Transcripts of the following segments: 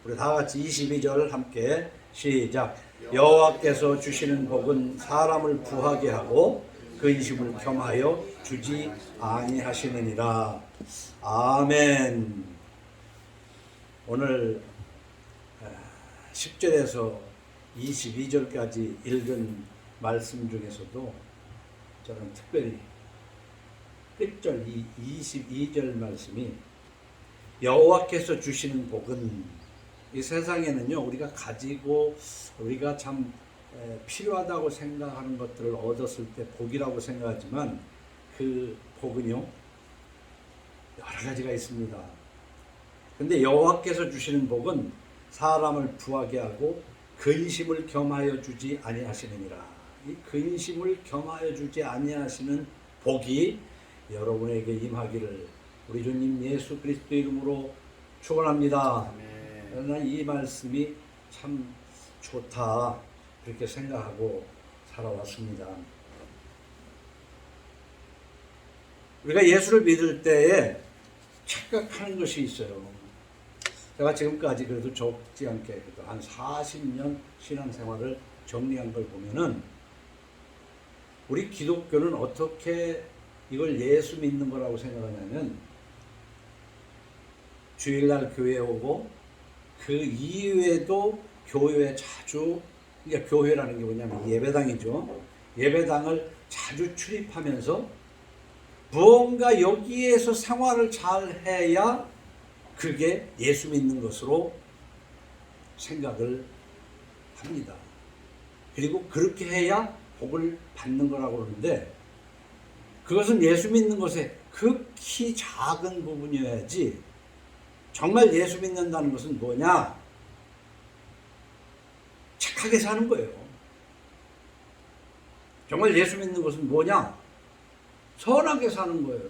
우리 다 같이 22절 함께 시작. 여호와께서 주시는 복은 사람을 부하게 하고 그 인심을 겸하여 주지 아니하시느니라. 아멘. 오늘 10절에서 22절까지 읽은 말씀 중에서도 저는 특별히 끝절 이 22절 말씀이 여호와께서 주시는 복은, 이 세상에는요 우리가 가지고 우리가 참 필요하다고 생각하는 것들을 얻었을 때 복이라고 생각하지만 그 복은요 여러 가지가 있습니다. 근데 여호와께서 주시는 복은 사람을 부하게 하고 근심을 겸하여 주지 아니하시느니라. 이 근심을 겸하여 주지 아니하시는 복이 여러분에게 임하기를 우리 주님 예수 그리스도 이름으로 축원합니다. 그러나 이 말씀이 참 좋다 그렇게 생각하고 살아왔습니다. 우리가 예수를 믿을 때에 착각하는 것이 있어요. 제가 지금까지 그래도 적지 않게 한 40년 신앙생활을 정리한 걸 보면은 우리 기독교는 어떻게 이걸 예수 믿는 거라고 생각하냐면 주일날 교회에 오고 그 이외에도 교회에 자주, 그러니까 교회라는 게 뭐냐면 예배당이죠. 예배당을 자주 출입하면서 무언가 여기에서 생활을 잘 해야 그게 예수 믿는 것으로 생각을 합니다. 그리고 그렇게 해야 복을 받는 거라고 그러는데 그것은 예수 믿는 것의 극히 작은 부분이어야지. 정말 예수 믿는다는 것은 뭐냐? 착하게 사는 거예요. 정말 예수 믿는 것은 뭐냐? 선하게 사는 거예요.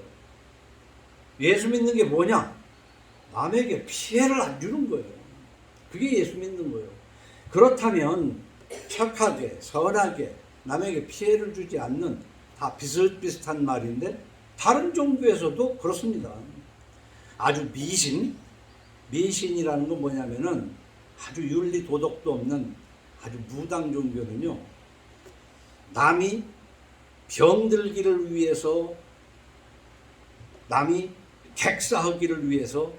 예수 믿는 게 뭐냐? 남에게 피해를 안 주는 거예요. 그게 예수 믿는 거예요. 그렇다면 착하게, 선하게, 남에게 피해를 주지 않는, 다 비슷비슷한 말인데 다른 종교에서도 그렇습니다. 아주 미신이라는 건 뭐냐면은 아주 윤리 도덕도 없는 아주 무당 종교는요, 남이 병들기를 위해서, 남이 객사하기를 위해서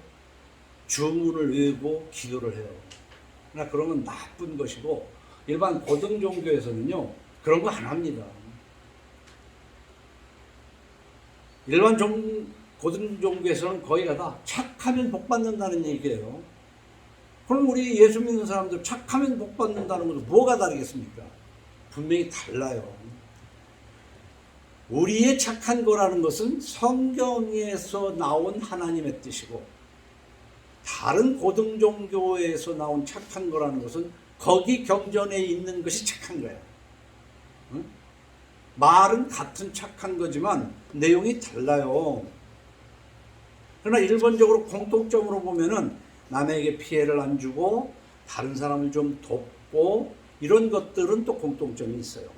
주문을 외우고 기도를 해요. 그러나 그런 건 나쁜 것이고, 일반 고등 종교에서는요 그런 거 안 합니다. 일반 고등 종교에서는 거의가 다 착하면 복 받는다는 얘기예요. 그럼 우리 예수 믿는 사람들 착하면 복 받는다는 것은 뭐가 다르겠습니까? 분명히 달라요. 우리의 착한 거라는 것은 성경에서 나온 하나님의 뜻이고, 다른 고등 종교에서 나온 착한 거라는 것은 거기 경전에 있는 것이 착한 거야. 응? 말은 같은 착한 거지만 내용이 달라요. 그러나 일반적으로 공통점으로 보면은 남에게 피해를 안 주고 다른 사람을 좀 돕고 이런 것들은 또 공통점이 있어요.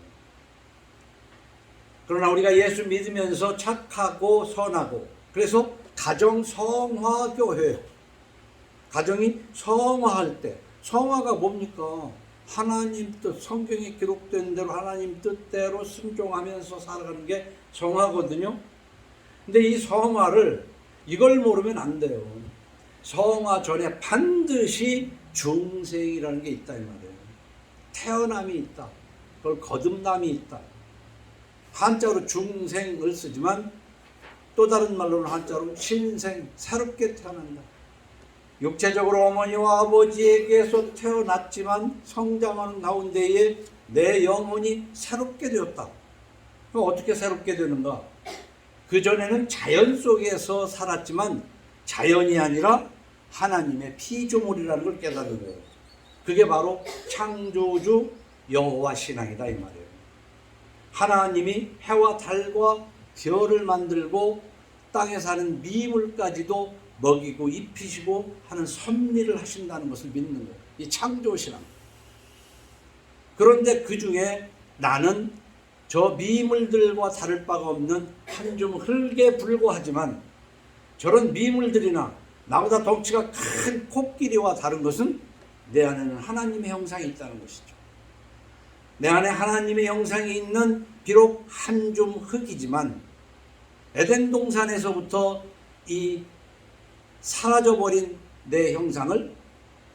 그러나 우리가 예수 믿으면서 착하고 선하고, 그래서 가정 성화교회, 가정이 성화할 때, 성화가 뭡니까? 하나님 뜻, 성경에 기록된 대로 하나님 뜻대로 순종하면서 살아가는 게 성화거든요. 근데 이 성화를, 이걸 모르면 안 돼요. 성화 전에 반드시 중생이라는 게 있다 이 말이에요. 태어남이 있다. 그걸 거듭남이 있다. 한자로 중생을 쓰지만 또 다른 말로는 한자로 신생, 새롭게 태어난다. 육체적으로 어머니와 아버지에게서 태어났지만 성장하는 가운데에 내 영혼이 새롭게 되었다. 그럼 어떻게 새롭게 되는가? 그전에는 자연 속에서 살았지만 자연이 아니라 하나님의 피조물이라는 걸 깨닫는 거예요. 그게 바로 창조주 여호와 신앙이다 이 말이에요. 하나님이 해와 달과 별을 만들고 땅에 사는 미물까지도 먹이고 입히시고 하는 섭리를 하신다는 것을 믿는 거예요. 이 창조신앙. 그런데 그 중에 나는 저 미물들과 다를 바가 없는 한 줌 흙에 불과하지만 저런 미물들이나 나보다 덩치가 큰 코끼리와 다른 것은 내 안에는 하나님의 형상이 있다는 것이죠. 내 안에 하나님의 형상이 있는 비록 한 줌 흙이지만 에덴 동산에서부터 이 사라져버린 내 형상을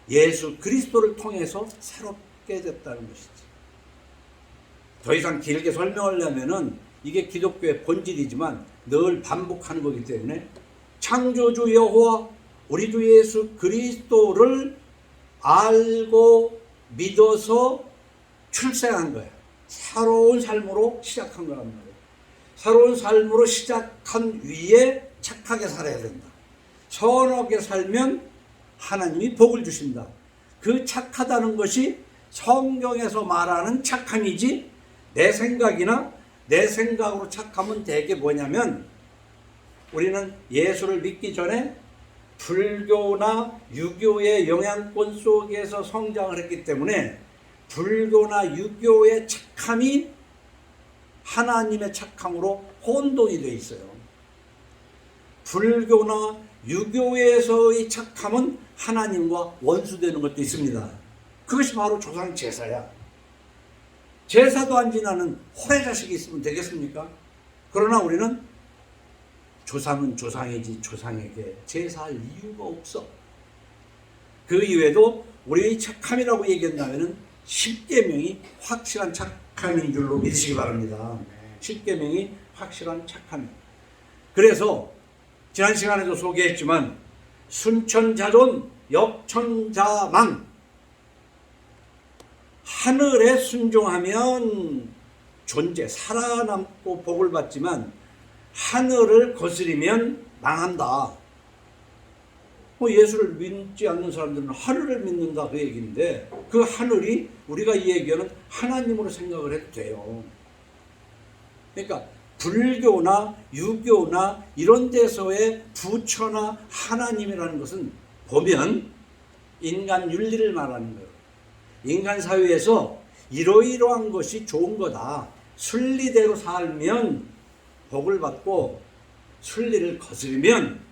예수 그리스도를 통해서 새롭게 됐다는 것이지. 더 이상 길게 설명하려면은 이게 기독교의 본질이지만 늘 반복하는 거기 때문에 창조주 여호와 우리 주 예수 그리스도를 알고 믿어서 출생한 거야. 새로운 삶으로 시작한 거란 말이에요. 새로운 삶으로 시작한 위에 착하게 살아야 된다. 선하게 살면 하나님이 복을 주신다. 그 착하다는 것이 성경에서 말하는 착함이지 내 생각이나 내 생각으로 착하면 되게 뭐냐면 우리는 예수를 믿기 전에 불교나 유교의 영향권 속에서 성장을 했기 때문에 불교나 유교의 착함이 하나님의 착함으로 혼동이 되어 있어요. 불교나 유교에서의 착함은 하나님과 원수되는 것도 있습니다. 그것이 바로 조상 제사야. 제사도 안 지나는 호의 자식이 있으면 되겠습니까? 그러나 우리는 조상은 조상이지 조상에게 제사할 이유가 없어. 그 이외에도 우리의 착함이라고 얘기한다면 10계명이 확실한 착함인 줄로 믿으시기 바랍니다. 10계명이 확실한 착함. 그래서 지난 시간에도 소개했지만 순천자존 역천자망, 하늘에 순종하면 존재 살아남고 복을 받지만 하늘을 거스리면 망한다. 예수를 믿지 않는 사람들은 하늘을 믿는다 그 얘기인데 그 하늘이 우리가 이 얘기하는 하나님으로 생각을 해도 돼요. 그러니까 불교나 유교나 이런 데서의 부처나 하나님이라는 것은 보면 인간 윤리를 말하는 거예요. 인간 사회에서 이러이러한 것이 좋은 거다. 순리대로 살면 복을 받고 순리를 거스르면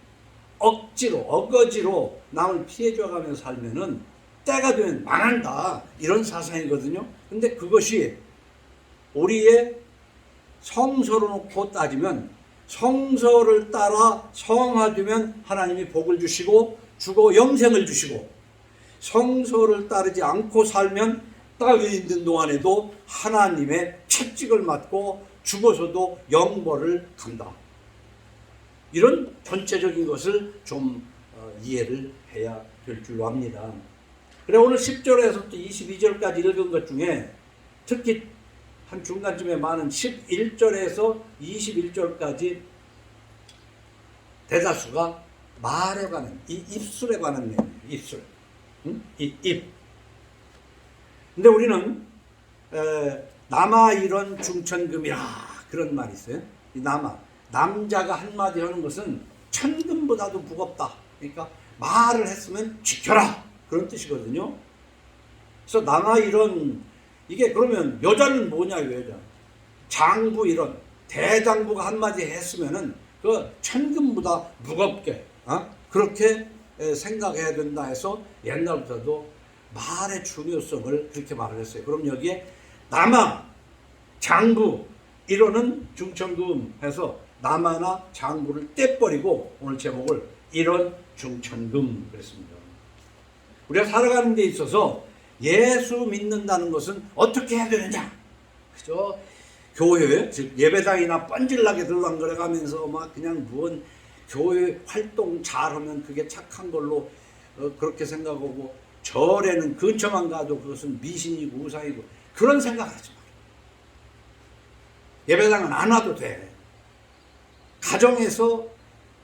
억지로 어거지로 남을 피해줘가면서 살면은 때가 되면 망한다. 이런 사상이거든요. 근데 그것이 우리의 성서로 놓고 따지면 성서를 따라 성화되면 하나님이 복을 주시고 죽어 영생을 주시고 성서를 따르지 않고 살면 땅에 있는 동안에도 하나님의 채찍을 맞고 죽어서도 영벌을 간다. 이런 전체적인 것을 좀 이해를 해야 될 줄로 압니다. 그래 오늘 10절에서부터 22절까지 읽은 것 중에 특히 한 중간쯤에 많은 11절에서 21절까지 대다수가 말에 관한, 이 입술에 관한 내용이에요. 입술. 이 입. 근데 우리는 남아 이런 중천금이라 그런 말이 있어요. 이 남자가 한마디 하는 것은 천금보다도 무겁다. 그러니까 말을 했으면 지켜라. 그런 뜻이거든요. 그래서 남아 이런 이게 그러면 여자는 뭐냐 여자. 장부 이런 대장부가 한마디 했으면은 그 천금보다 무겁게 그렇게 생각해야 된다 해서 옛날부터도 말의 중요성을 그렇게 말을 했어요. 그럼 여기에 남아, 장부 이론은 중천금 해서 남아나 장부를 떼버리고 오늘 제목을 이런 중천금 그랬습니다. 우리가 살아가는 데 있어서 예수 믿는다는 것은 어떻게 해야 되느냐? 그죠? 교회, 즉 예배당이나 뻔질나게 들락거려가면서 막 그냥 무언 교회 활동 잘하면 그게 착한 걸로 그렇게 생각하고 절에는 근처만 가도 그것은 미신이고 우상이고 그런 생각하지 마. 예배당은 안 와도 돼. 가정에서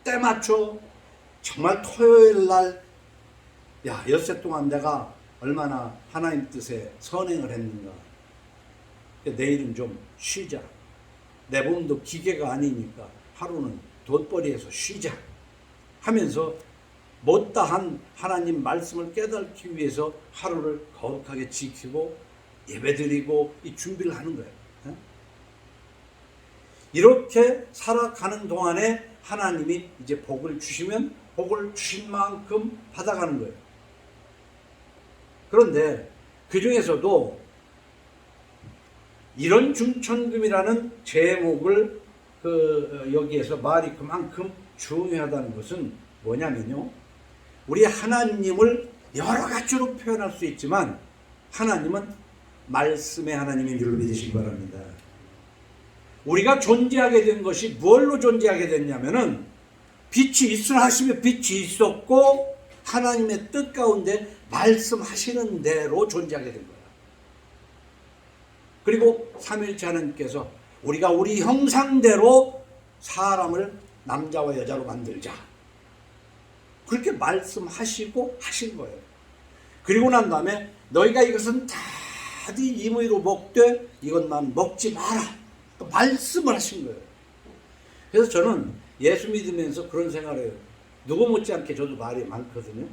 때 맞춰 정말 토요일 날 엿새 동안 내가 얼마나 하나님 뜻에 선행을 했는가. 내일은 좀 쉬자. 내 몸도 기계가 아니니까 하루는 돈벌이해서 쉬자 하면서 못다한 하나님 말씀을 깨닫기 위해서 하루를 거룩하게 지키고 예배드리고 이 준비를 하는 거예요. 이렇게 살아가는 동안에 하나님이 이제 복을 주시면 복을 주신 만큼 받아가는 거예요. 그런데 그 중에서도 이런 중천금이라는 제목을 여기에서 말이 그만큼 중요하다는 것은 뭐냐면요. 우리 하나님을 여러 가지로 표현할 수 있지만 하나님은 말씀의 하나님인 줄 믿으시기 바랍니다. 우리가 존재하게 된 것이 뭘로 존재하게 됐냐면은 빛이 있으라 하시며 빛이 있었고 하나님의 뜻 가운데 말씀하시는 대로 존재하게 된 거야. 그리고 삼위일체 하나님께서 우리가 우리 형상대로 사람을 남자와 여자로 만들자. 그렇게 말씀하시고 하신 거예요. 그리고 난 다음에 너희가 이것은 다 네 임의로 먹되 이것만 먹지 마라. 말씀을 하신 거예요. 그래서 저는 예수 믿으면서 그런 생각을 해요. 누구 못지않게 저도 말이 많거든요.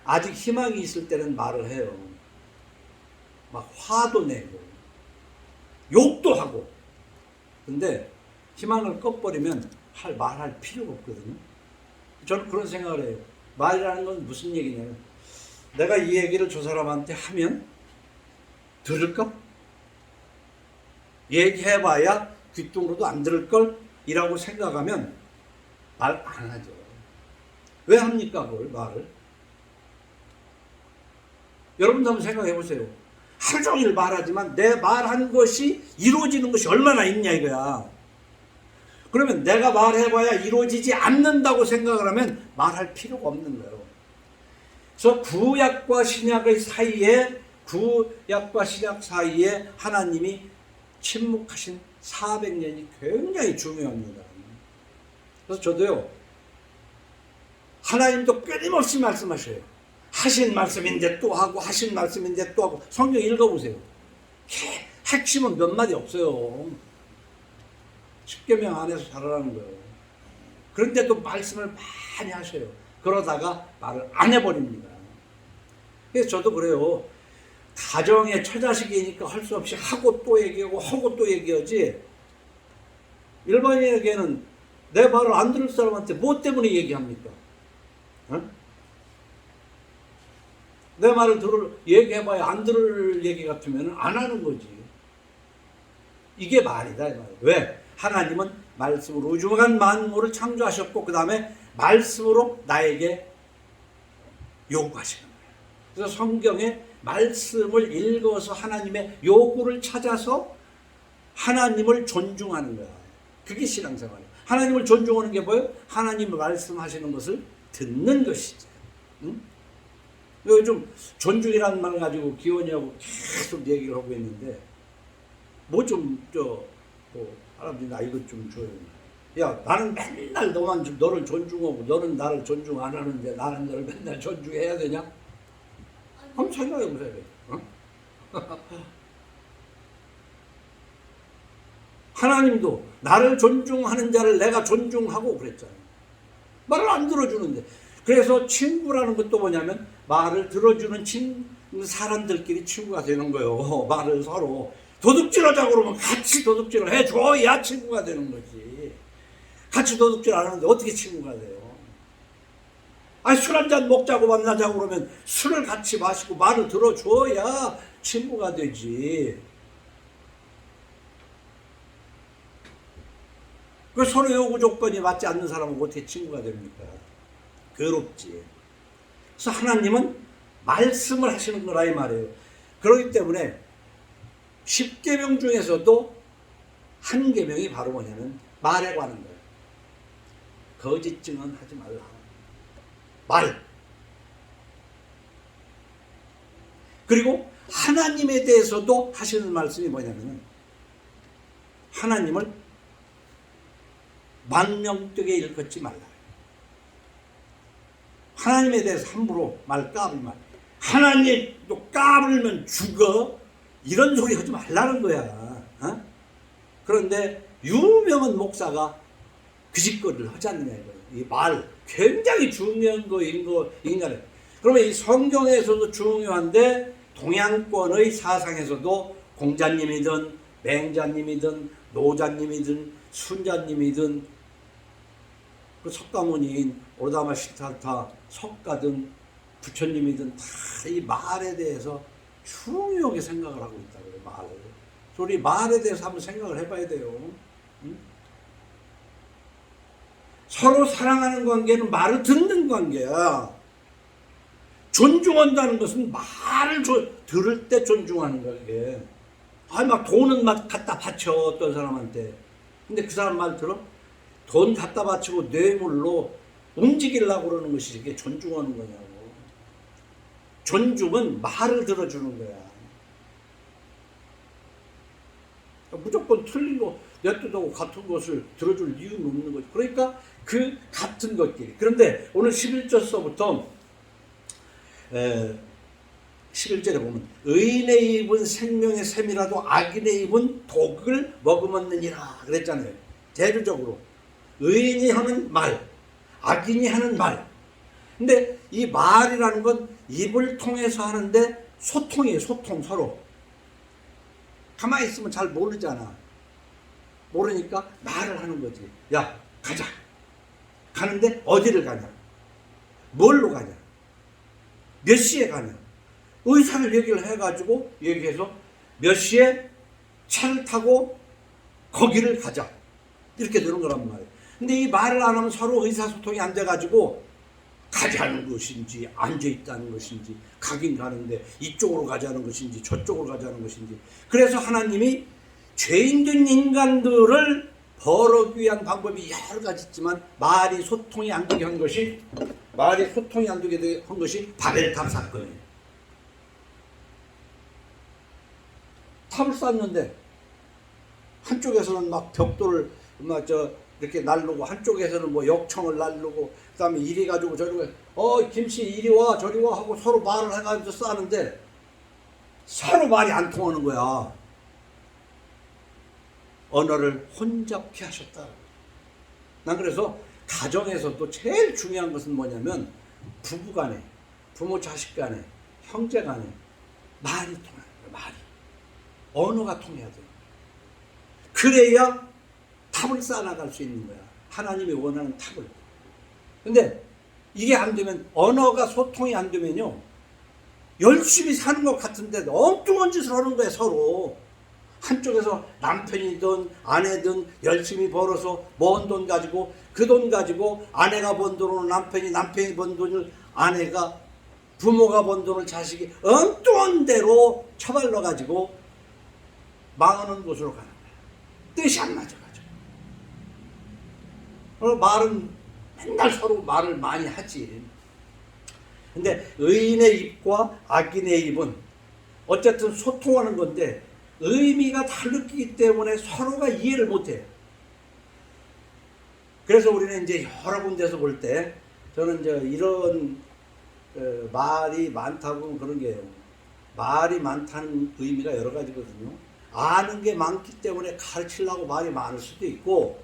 아직 희망이 있을 때는 말을 해요. 막 화도 내고 욕도 하고. 근데 희망을 꺼버리면 말할 필요가 없거든요. 저는 그런 생각을 해요. 말이라는 건 무슨 얘기냐면 내가 이 얘기를 저 사람한테 하면 들을까? 얘기해봐야 귓등으로도 안 들을걸? 이라고 생각하면 말 안 하죠. 왜 합니까 그걸 말을? 여러분도 한번 생각해 보세요. 하루 종일 말하지만 내 말한 것이 이루어지는 것이 얼마나 있냐 이거야. 그러면 내가 말해봐야 이루어지지 않는다고 생각을 하면 말할 필요가 없는 거예요. 그래서 구약과 신약의 사이에 구약과 신약 사이에 하나님이 침묵하신 400년이 굉장히 중요합니다. 그래서 저도요, 하나님도 끊임없이 말씀하셔요. 하신 말씀인데 또 하고 하신 말씀인데 또 하고. 성경 읽어보세요. 핵심은 몇 마디 없어요. 십계명 안에서 살아라는 거예요. 그런데도 말씀을 많이 하셔요. 그러다가 말을 안 해버립니다. 그래서 저도 그래요. 가정의 처자식이니까 할 수 없이 하고 또 얘기하고 하고 또 얘기하지. 일반인에게는 내 말을 안 들을 사람한테 뭐 때문에 얘기합니까? 어? 내 말을 얘기해봐야 안 들을 얘기 같으면 안 하는 거지. 이게 말이다 이 말이야. 왜? 하나님은 말씀으로 우주간 만물을 창조하셨고 그 다음에 말씀으로 나에게 요구하시는 거예요. 그래서 성경에 말씀을 읽어서 하나님의 요구를 찾아서 하나님을 존중하는 거야. 그게 신앙생활이에요. 하나님을 존중하는 게 뭐예요? 하나님이 말씀하시는 것을 듣는 것이지. 응? 요즘 존중이라는 말 가지고 기원이하고 계속 얘기를 하고 있는데 사람들이 나 이것 좀 줘요. 야, 나는 맨날 너를 존중하고 너는 나를 존중 안 하는데 나는 너를 맨날 존중해야 되냐? 한번 생각해 보세요. 어? 하나님도 나를 존중하는 자를 내가 존중하고 그랬잖아요. 말을 안 들어주는데. 그래서 친구라는 것도 뭐냐면 말을 들어주는 사람들끼리 친구가 되는 거예요. 말을 서로 도둑질하자고 그러면 같이 도둑질을 해줘야 친구가 되는 거지. 같이 도둑질 안 하는데 어떻게 친구가 돼요? 아니 술 한잔 먹자고 만나자고 그러면 술을 같이 마시고 말을 들어줘야 친구가 되지. 그 서로 요구 조건이 맞지 않는 사람은 어떻게 친구가 됩니까? 괴롭지. 그래서 하나님은 말씀을 하시는 거라 이 말이에요. 그렇기 때문에 10계명 중에서도 한 계명이 바로 뭐냐면 말에 관한 거예요. 거짓 증언하지 말라. 말. 그리고 하나님에 대해서도 하시는 말씀이 뭐냐면 하나님을 만명되게 일컫지 말라. 하나님에 대해서 함부로 말 까불면 하나님 또 까불면 죽어. 이런 소리 하지 말라는 거야. 어? 그런데 유명한 목사가 그 짓거리를 하지 않느냐 이거예요. 이 말 굉장히 중요한 거인 인간은. 그러면 이 성경에서도 중요한데 동양권의 사상에서도 공자님이든 맹자님이든 노자님이든 순자님이든 그 석가모니인 오다마 시타타 석가든 부처님이든 다 이 말에 대해서 중요하게 생각을 하고 있다고요. 말을. 우리 말에 대해서 한번 생각을 해봐야 돼요. 응? 서로 사랑하는 관계는 말을 듣는 관계야. 존중한다는 것은 말을 들을 때 존중하는 거야, 이게. 막 돈은 막 갖다 바쳐, 어떤 사람한테. 근데 그 사람 말 들어? 돈 갖다 바치고 뇌물로 움직이려고 그러는 것이 이게 존중하는 거냐고. 존중은 말을 들어주는 거야. 무조건 틀린 거, 내 뜻하고 같은 것을 들어줄 이유는 없는 거지. 그러니까 그 같은 것끼리. 그런데 오늘 11절서부터 11절에 보면 의인의 입은 생명의 샘이라도 악인의 입은 독을 머금었느니라 그랬잖아요. 대조적으로 의인이 하는 말, 악인이 하는 말. 근데 이 말이라는 건 입을 통해서 하는데 소통이에요. 소통 서로. 가만히 있으면 잘 모르잖아. 모르니까 말을 하는 거지. 야, 가자. 가는데 어디를 가냐? 뭘로 가냐? 몇 시에 가냐? 의사를 얘기를 해가지고 얘기해서 몇 시에 차를 타고 거기를 가자. 이렇게 되는 거란 말이에요. 근데 이 말을 안 하면 서로 의사소통이 안 돼가지고 가자는 것인지 앉아있다는 것인지 가긴 가는데 이쪽으로 가자는 것인지 저쪽으로 가자는 것인지. 그래서 하나님이 죄인된 인간들을 벌하기 위한 방법이 여러 가지 있지만 말이 소통이 안 되게 한 것이 바벨탑 사건이에요. 탑을 쌓는데 한쪽에서는 막 벽돌을 이렇게 날르고 한쪽에서는 뭐 역청을 날르고 그다음에 이리 가지고 저리 김씨 이리 와 저리 와 하고 서로 말을 해가지고 싸는데 서로 말이 안 통하는 거야. 언어를 혼잡케 하셨다. 난 그래서 가정에서도 제일 중요한 것은 뭐냐면 부부 간에, 부모 자식 간에, 형제 간에 말이 통하는 거야. 말이. 언어가 통해야 돼요. 그래야 탑을 쌓아나갈 수 있는 거야. 하나님이 원하는 탑을. 근데 이게 안 되면, 언어가 소통이 안 되면요, 열심히 사는 것 같은데 엉뚱한 짓을 하는 거야, 서로. 한쪽에서 남편이든 아내든 열심히 벌어서 모은 돈 가지고, 그 돈 가지고 아내가 번 돈으로 남편이 번 돈을 아내가, 부모가 번 돈을 자식이 엉뚱한 대로 처발러 가지고 망하는 곳으로 가는 거야. 뜻이 안 맞아가지고. 말은 맨날 서로 말을 많이 하지. 근데 의인의 입과 악인의 입은 어쨌든 소통하는 건데 의미가 다르기 때문에 서로가 이해를 못해요. 그래서 우리는 이제 여러 군데서 볼 때, 저는 이제 이런 말이 많다고 그런 게요. 말이 많다는 의미가 여러 가지거든요. 아는 게 많기 때문에 가르치려고 말이 많을 수도 있고,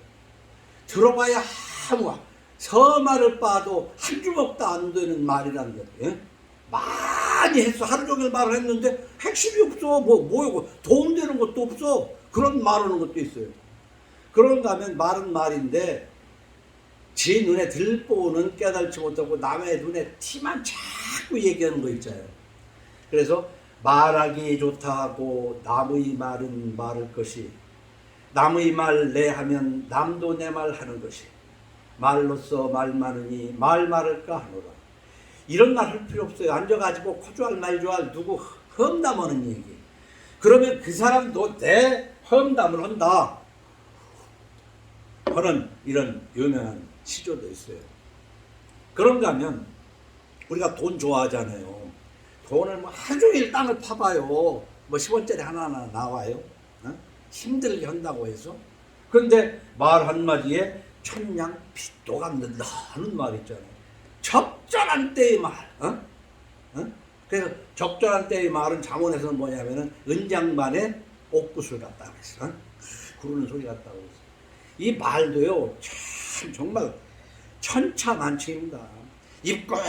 들어봐야 아무 서말을 봐도 한 주먹도 안 되는 말이라는 거예요. 많이 했어. 하루 종일 말을 했는데 핵심이 없어. 뭐고 도움되는 것도 없어. 그런 말하는 것도 있어요. 그런가 하면 말은 말인데 지 눈에 들보는 깨달지 못하고 남의 눈에 티만 자꾸 얘기하는 거 있잖아요. 그래서 말하기 좋다 하고 남의 말은 말할 것이, 남의 말 내 하면 남도 내 말 하는 것이, 말로써 말 많으니 말 말할까 하노라. 이런 말 할 필요 없어요. 앉아가지고 코주할 말주할 누구 험담하는 얘기. 그러면 그 사람도 내 험담을 한다 하는 이런 유명한 시조도 있어요. 그런가 하면 우리가 돈 좋아하잖아요. 돈을 뭐 하루 종일 땅을 파봐요. 뭐 10원짜리 하나하나 나와요. 힘들게 한다고 해서. 그런데 말 한마디에 천냥 빚도 갚는다 하는 말 있잖아요. 적절한 때의 말. 그래서 적절한 때의 말은 잠언에서는 뭐냐면은 은장반에 옥굿을 갖다 그랬어. 구르는 소리 같다고 그랬어. 이 말도요, 참 정말 천차만치입니다. 입 꼭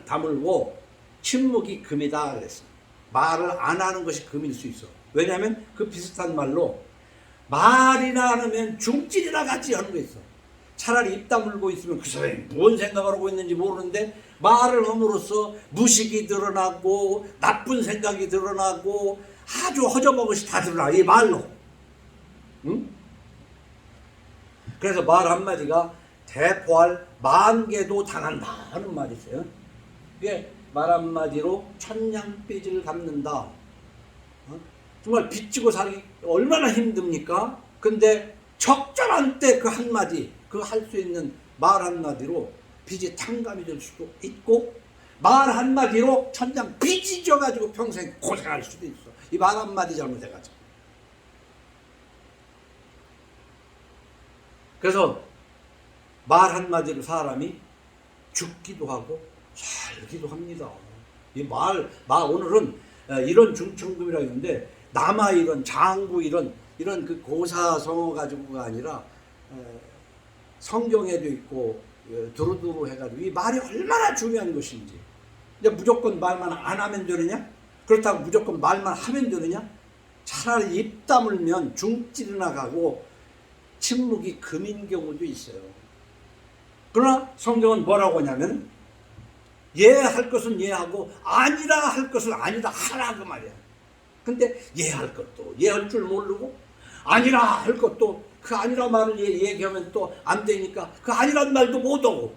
다물고 침묵이 금이다 그랬어. 말을 안 하는 것이 금일 수 있어. 왜냐하면 그 비슷한 말로 말이나 하면 중질이나 같이 하는 거 있어. 차라리 입 다물고 있으면 그 사람이 뭔 생각을 하고 있는지 모르는데 말을 함으로써 무식이 드러나고 나쁜 생각이 드러나고 아주 허접한 것이 다 드러나, 이 말로. 응? 그래서 말 한마디가 대포할 만개도 당한다 하는 말이 있어요. 이게 말 한마디로 천냥빚을 갚는다. 정말 빚지고 살기 얼마나 힘듭니까? 근데 적절한 때 그 한마디, 그 할 수 있는 말 한마디로 빚이 탕감이 될 수도 있고, 말 한마디로 천장 빚이 져가지고 평생 고생할 수도 있어. 이 말 한마디 잘못해가지고. 그래서 말 한마디로 사람이 죽기도 하고 살기도 합니다. 이 오늘은 이런 중천금이라고 했는데, 남아 이런 장부 이런 그 고사성어 가지고가 아니라 성경에도 있고 두루두루 해가지고 이 말이 얼마나 중요한 것인지. 근데 무조건 말만 안 하면 되느냐? 그렇다고 무조건 말만 하면 되느냐? 차라리 입 다물면 중찌르 나가고 침묵이 금인 경우도 있어요. 그러나 성경은 뭐라고 하냐면, 예할 것은 예하고 아니라 할 것은 아니다 하라, 그 말이야. 근데 예할 것도 예할 줄 모르고, 아니라 할 것도 그 아니라 말을 얘기하면 또 안 되니까 그 아니란 말도 못하고,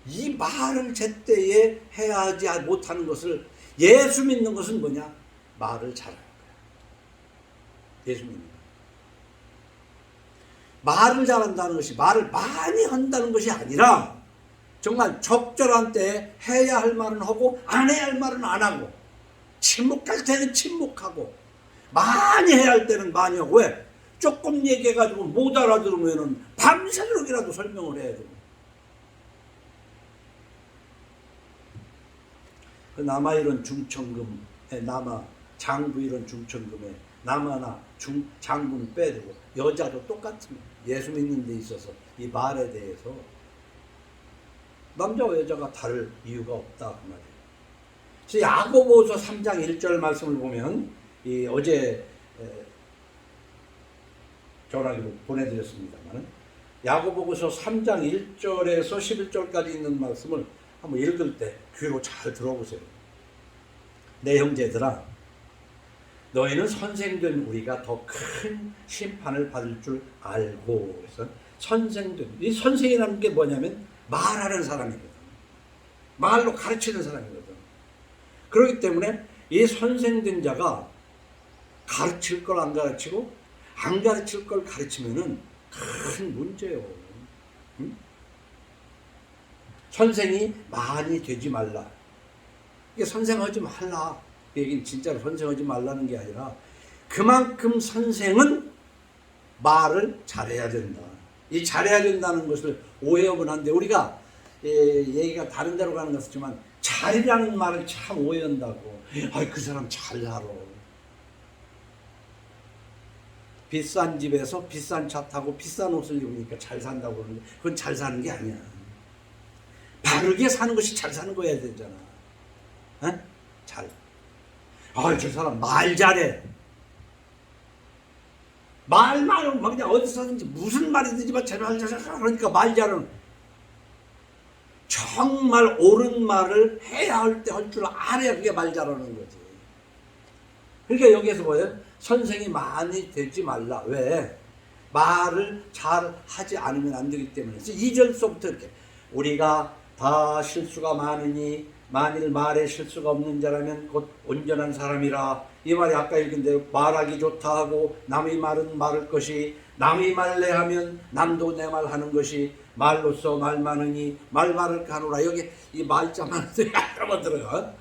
이 말을 제때에 해야 하지 못하는 것을, 예수 믿는 것은 뭐냐? 말을 잘하는 거야. 예수 믿는 거야. 말을 잘한다는 것이 말을 많이 한다는 것이 아니라, 정말 적절한 때에 해야 할 말은 하고 안 해야 할 말은 안 하고, 침묵할 때는 침묵하고, 많이 해야 할 때는 많이 하고. 왜? 조금 얘기해가지고 못 알아들으면 밤새도록이라도 설명을 해야 되고. 그 남아 이런 중천금에, 남아 장부 이런 중천금에 남아나 장부는 빼두고, 여자도 똑같습니다. 예수 믿는 데 있어서 이 말에 대해서 남자와 여자가 다를 이유가 없다, 그 말이에요. 그래서 야고보서 3장 1절 말씀을 보면, 어제 전화기로 보내드렸습니다만, 야고보서 3장 1절에서 11절까지 있는 말씀을 한번 읽을 때 귀로 잘 들어보세요. 내 형제들아, 너희는 선생된 우리가 더 큰 심판을 받을 줄 알고. 그래서 선생된, 이 선생이라는 게 뭐냐면 말하는 사람이거든. 말로 가르치는 사람이거든. 그렇기 때문에 이 선생된 자가 가르칠 걸 안 가르치고 안 가르칠 걸 가르치면은 큰 문제예요. 응? 선생이 많이 되지 말라. 이게 선생하지 말라. 그 얘기는 진짜로 선생하지 말라는 게 아니라, 그만큼 선생은 말을 잘해야 된다. 이 잘해야 된다는 것을 오해하곤 한데, 우리가 얘기가 다른 데로 가는 것 같지만 잘이라는 말을 참 오해한다고. 그 사람 잘 살아. 비싼 집에서 비싼 차 타고 비싼 옷을 입으니까 잘 산다고 그러는데, 그건 잘 사는 게 아니야. 바르게 사는 것이 잘 사는 거야 되잖아. 어? 잘. 저 사람 말 잘해. 말만 그냥 어디서든지 무슨 말이든지 제발 그러니까 말 잘하는. 정말 옳은 말을 해야 할 때 할 줄 알아야 그게 말 잘하는 거지. 그러니까 여기에서 뭐예요? 선생이 많이 되지 말라. 왜? 말을 잘 하지 않으면 안 되기 때문에. 2절서부터 이렇게, 우리가 다 실수가 많으니 만일 말에 실수가 없는 자라면 곧 온전한 사람이라. 이 말이 아까 읽은데, 말하기 좋다 하고 남의 말은 말할 것이, 남의 말 내 하면 남도 내 말 하는 것이, 말로써 말 많으니 말 말을 가노라. 여기 이 말자만 여러 들어가.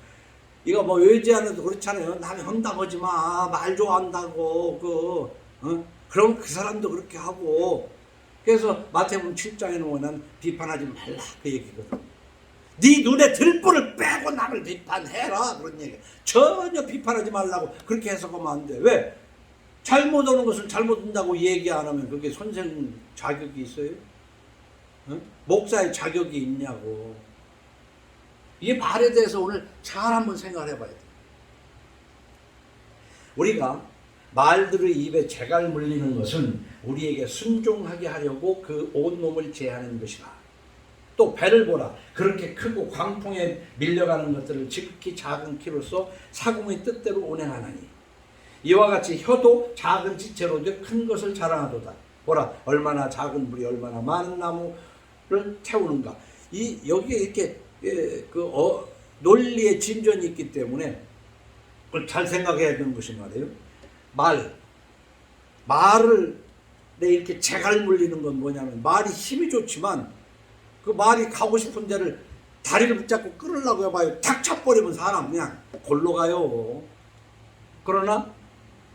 이거 뭐 외제하는도 그렇잖아요. 남이 헌담하지 마. 말 좋아한다고. 그럼 그 사람도 그렇게 하고. 그래서 마태복음 7장에 보면 비판하지 말라, 그 얘기거든. 네 눈에 들보를 빼고 남을 비판해라, 그런 얘기. 전혀 비판하지 말라고 그렇게 해석하면 안 돼. 왜? 잘못하는 것을 잘못한다고 얘기 안 하면 그게 선생 자격이 있어요? 목사의 자격이 있냐고. 이 말에 대해서 오늘 잘 한번 생각을 해봐야 돼. 우리가 말들의 입에 재갈 물리는 것은 우리에게 순종하게 하려고 그 온몸을 제하는 것이라. 또 배를 보라. 그렇게 크고 광풍에 밀려가는 것들을 지극히 작은 키로서 사공의 뜻대로 운행하나니 이와 같이 혀도 작은 지체로 큰 것을 자랑하도다. 보라 얼마나 작은 불이 얼마나 많은 나무를 태우는가. 여기에 이렇게 논리의 진전이 있기 때문에 잘 생각해야 되는 것이 말이에요. 말을 이렇게 재갈 물리는 건 뭐냐면 말이 힘이 좋지만 그 말이 가고 싶은 데를 다리를 붙잡고 끌으려고 해봐요. 탁 차버리면 사람 그냥 골로 가요. 그러나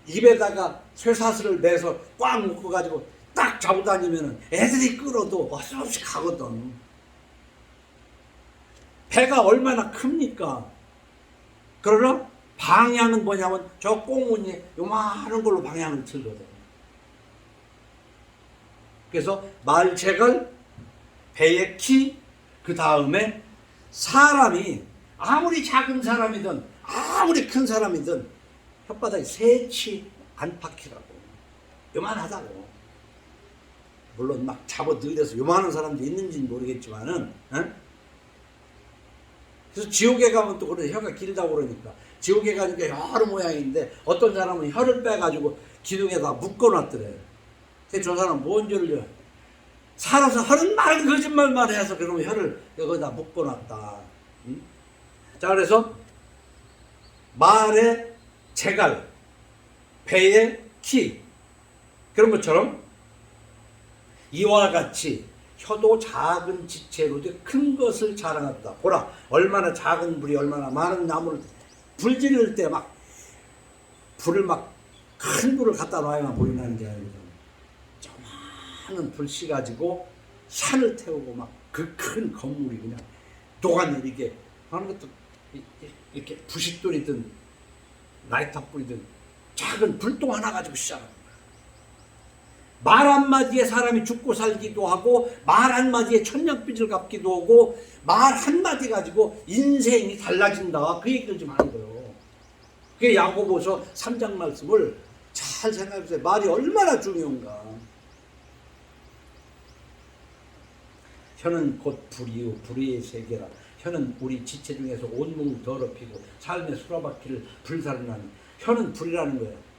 입에다가 쇠사슬을 매서 꽉 묶어가지고 딱 잡고 다니면 애들이 끌어도 어김없이 가거든. 배가 얼마나 큽니까? 그러나 방향은 뭐냐면 저 꽁무니 요만한 걸로 방향을 틀거든. 그래서 말재갈, 배의 키, 그 다음에 사람이 아무리 작은 사람이든 아무리 큰 사람이든 혓바닥이 새치 안팎이라고. 요만하다고. 물론 막 잡아들여서 요만한 사람도 있는지는 모르겠지만은, 그래서 지옥에 가면 또 그래 혀가 길다고 그러니까 지옥에 가니까 여러 모양인데 어떤 사람은 혀를 빼가지고 기둥에다 묶어놨더래. 근데 저 사람은 뭔 줄을요? 살아서 하는 말 거짓말만 해서 그러면 혀를 여기다 묶어놨다. 응? 자, 그래서 말의 재갈, 배의 키, 그런 것처럼 이와 같이 혀도 작은 지체로 큰 것을 자랑한다. 보라 얼마나 작은 불이 얼마나 많은 나무를 불 지를 때 막 불을 막 큰 불을 갖다 놔야만 불이 나는 게 아니거든. 조그마한 불씨 가지고 산을 태우고 막 그 큰 건물이 그냥 도가니 이렇게 하는 것도 이렇게 부싯돌이든 라이터불이든 작은 불똥 하나 가지고 시작합니다. 말 한마디에 사람이 죽고 살기도 하고 말 한마디에 천냥빚을 갚기도 하고 말 한마디 가지고 인생이 달라진다. 그 얘기를 좀 하는 거예요. 그게 야고보서 3장 말씀을 잘 생각해보세요. 말이 얼마나 중요한가. 혀는 곧 불이요 불의의 세계라. 혀는 우리 지체 중에서 온몸을 더럽히고 삶의 수라바퀴를 불살라니. 혀는 불이라는 거예요.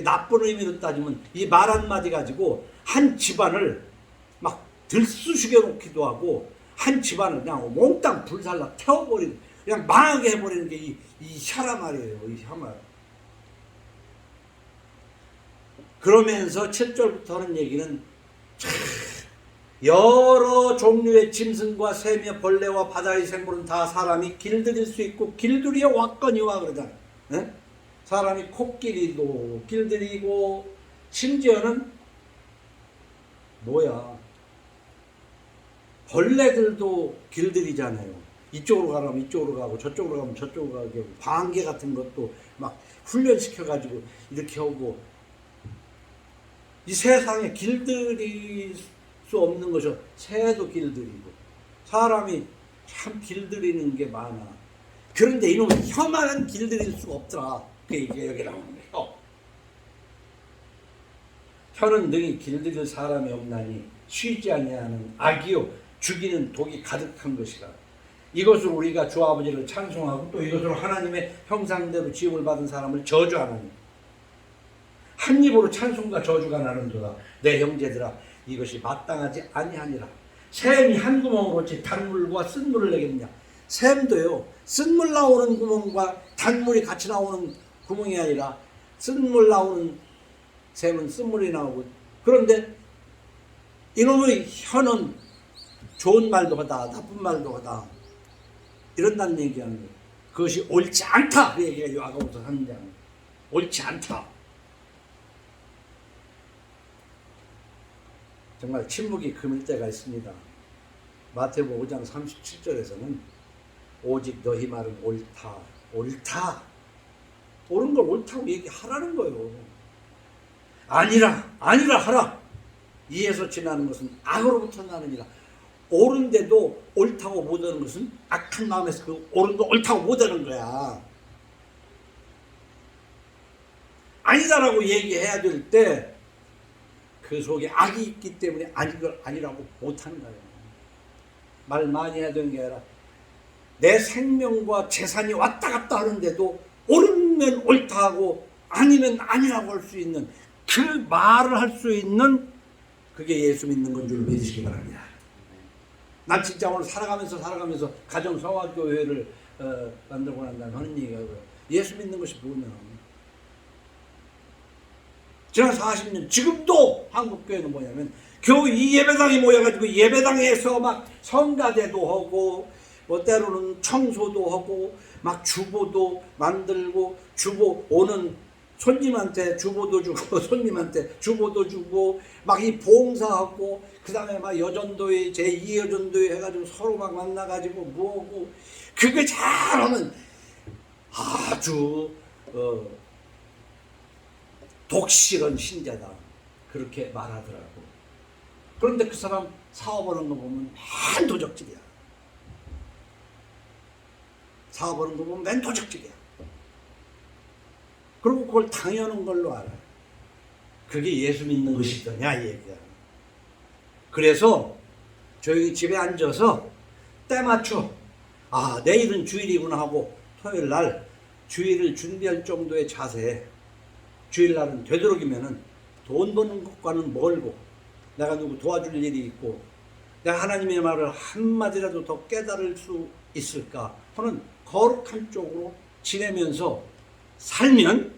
나쁜 의미로 따지면 이 말 한마디 가지고 한 집안을 막 들쑤시겨 놓기도 하고 한 집안을 그냥 몽땅 불살라 태워버리는, 그냥 망하게 해버리는 게 이 혀란 말이에요. 이 혀말. 그러면서 7절부터 하는 얘기는 여러 종류의 짐승과 새며 벌레와 바다의 생물은 다 사람이 길들일 수 있고 길들여 왔거니와 그러잖아요. 네? 사람이 코끼리도 길들이고 심지어는 뭐야 벌레들도 길들이잖아요. 이쪽으로 가면 이쪽으로 가고 저쪽으로 가면 저쪽으로 가고 방개 같은 것도 막 훈련시켜가지고 이렇게 하고 이 세상에 길들일 수 없는 것이 새도 길들이고 사람이 참 길들이는 게 많아. 그런데 이놈 혀만은 길들일 수가 없더라. 그게 여기 나오는 거예요. 혀는 능히 길들일 사람이 없나니 쉬지 아니하는 악이요 죽이는 독이 가득한 것이라. 이것으로 우리가 주 아버지를 찬송하고 또 이것으로 하나님의 형상대로 지음을 받은 사람을 저주하나니 한 입으로 찬송과 저주가 나는도다. 내 형제들아 이것이 마땅하지 아니하니라. 샘이 한 구멍으로 어찌 단물과 쓴물을 내겠느냐. 샘도요 쓴물 나오는 구멍과 단물이 같이 나오는 구멍이 아니라 쓴물 나오는 샘은 쓴물이 나오고, 그런데 이놈의 혀는 좋은 말도 하다 나쁜 말도 하다 이런다는 얘기하는 거예요. 그것이 옳지 않다. 그 얘기가 야고보서 3장. 옳지 않다. 정말 침묵이 금일 때가 있습니다. 마태복음 5장 37절에서는 오직 너희 말은 옳다. 옳다. 옳은 걸 옳다고 얘기하라는 거예요. 아니라 하라. 이에서 지나는 것은 악으로부터 나느니라. 옳은데도 옳다고 못하는 것은 악한 마음에서 그 옳은 거 옳다고 못하는 거야. 아니다라고 얘기해야 될 때 그 속에 악이 있기 때문에 아니라고 못하는 거예요. 말 많이 해야 되는 게 아니라 내 생명과 재산이 왔다 갔다 하는데도 옳으면 옳다 하고 아니면 아니라고 할 수 있는 그 말을 할 수 있는 그게 예수 믿는 건 줄 믿으시기 바랍니다. 난 진짜 오늘 살아가면서 가정 성화교회를 만들고 난 다음에 하는 얘기가 예수 믿는 것이 뭐냐. 지난 40년 지금도 한국교회는 뭐냐면 겨우 이 예배당이 모여가지고 예배당에서 막 성가대도 하고 뭐 때로는 청소도 하고 막 주보도 만들고 주보 오는 손님한테 주보도 주고 손님한테 주보도 주고 막 이 봉사하고 그 다음에 막 여전도회 제2여전도회 해가지고 서로 막 만나가지고 뭐하고 그게 잘하면 아주 독실한 신자다 그렇게 말하더라고. 그런데 그 사람 사업하는 거 보면 맨 도적질이야. 사업하는 거 보면 맨 도적질이야. 그리고 그걸 당연한 걸로 알아. 그게 예수 믿는 것이더냐 이 얘기야. 그래서 조용히 집에 앉아서 때 맞춰 내일은 주일이구나 하고 토요일 날 주일을 준비할 정도의 자세에 주일날은 되도록이면은 돈 버는 것과는 멀고 내가 누구 도와줄 일이 있고 내가 하나님의 말을 한마디라도 더 깨달을 수 있을까 하는 거룩한 쪽으로 지내면서 살면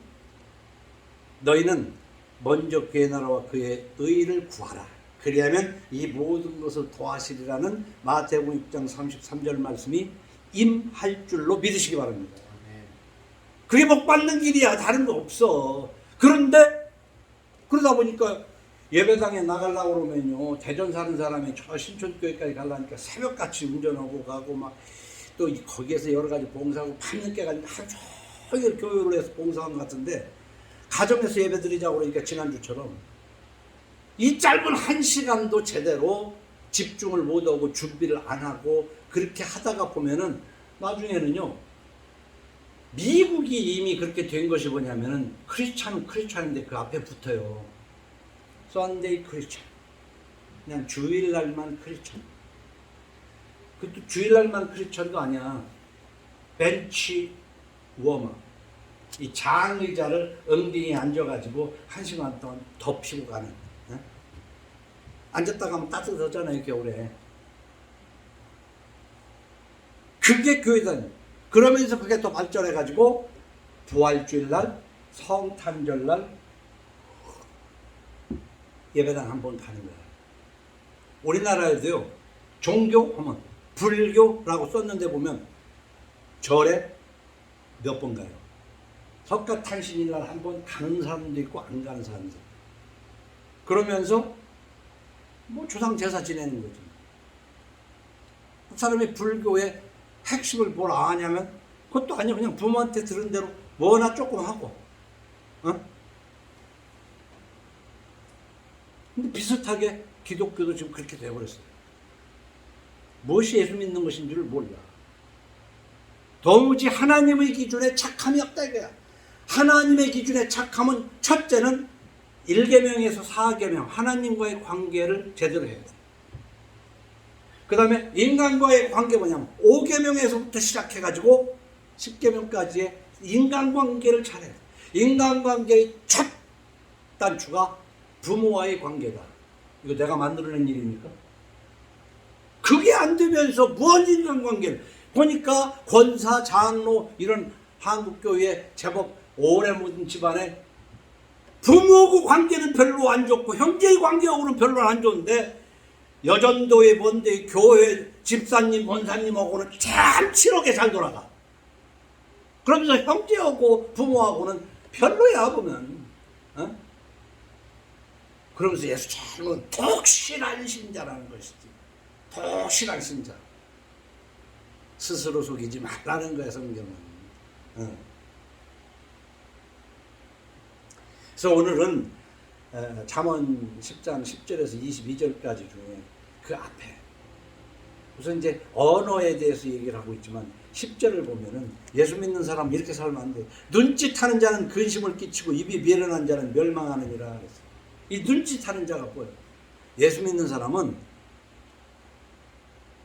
너희는 먼저 그의 나라와 그의 의를 구하라. 그리하면 이 모든 것을 더하시리라는 마태복음 6장 33절 말씀이 임할 줄로 믿으시기 바랍니다. 그게 복 받는 길이야. 다른 거 없어. 그런데 그러다 보니까 예배당에 나가려고 그러면요 대전 사는 사람이 저 신촌교회까지 가려니까 새벽같이 운전하고 가고 막 또 거기에서 여러 가지 봉사하고 밤늦게 가니까 하루 종일 교회를 해서 봉사한 것 같은데 가정에서 예배 드리자고 그러니까 지난주처럼 이 짧은 1시간도 제대로 집중을 못하고 준비를 안 하고 그렇게 하다가 보면은 나중에는요 미국이 이미 그렇게 된 것이 뭐냐면은 크리스찬인데 그 앞에 붙어요. 썬데이 크리스찬. 그냥 주일날만 크리스찬. 그것도 주일날만 크리스찬도 아니야. 벤치 워머. 이 장의자를 엉덩이에 앉아가지고 1시간 동안 덮이고 가는. 어? 앉았다가 하면 따뜻하잖아요 겨울에. 그게 교회다니. 그러면서 그게 또 발전해가지고 부활주일날, 성탄절날 예배당 한번 가는 거야. 우리나라에도요 종교하면 불교라고 썼는데 보면 절에 몇 번 가요. 석가탄신일날 한번 가는 사람도 있고 안 가는 사람도 있고. 그러면서 뭐 조상 제사 지내는 거지. 그 사람이 불교의 핵심을 뭘 아냐면 그것도 아니야. 그냥 부모한테 들은 대로 뭐나 조금 하고 근데 비슷하게 기독교도 지금 그렇게 되어버렸어요. 무엇이 예수 믿는 것인 줄 몰라. 도무지 하나님의 기준에 착함이 없다 이거야. 하나님의 기준에 착함은 첫째는 1계명에서 4계명 하나님과의 관계를 제대로 해야 돼. 그 다음에 인간과의 관계 뭐냐면 5계명에서부터 시작해가지고 10계명까지의 인간관계를 잘해야 돼. 인간관계의 첫 단추가 부모와의 관계다. 이거 내가 만들어낸 일입니까? 그게 안 되면서 무언 인간관계를 보니까 권사, 장로 이런 한국교회 제법 오래 묻은 집안에 부모하고 관계는 별로 안 좋고 형제의 관계하고는 별로 안 좋은데 여전도의 뭔데 교회 집사님, 권사님하고는 참 친하게 잘 돌아가. 그러면서 형제하고 부모하고는 별로야 보면. 그러면서 예수 참은 독실한 신자라는 것이지. 독실한 신자. 스스로 속이지 말라는 거야 성경은. 그래서 오늘은 잠언 10장 10절에서 22절까지 중에 그 앞에 우선 이제 언어에 대해서 얘기를 하고 있지만 10절을 보면은 예수 믿는 사람 이렇게 살면 안 돼. 눈짓하는 자는 근심을 끼치고 입이 미련한 자는 멸망하느니라 그랬어. 이 눈짓하는 자가 뭐예요? 예수 믿는 사람은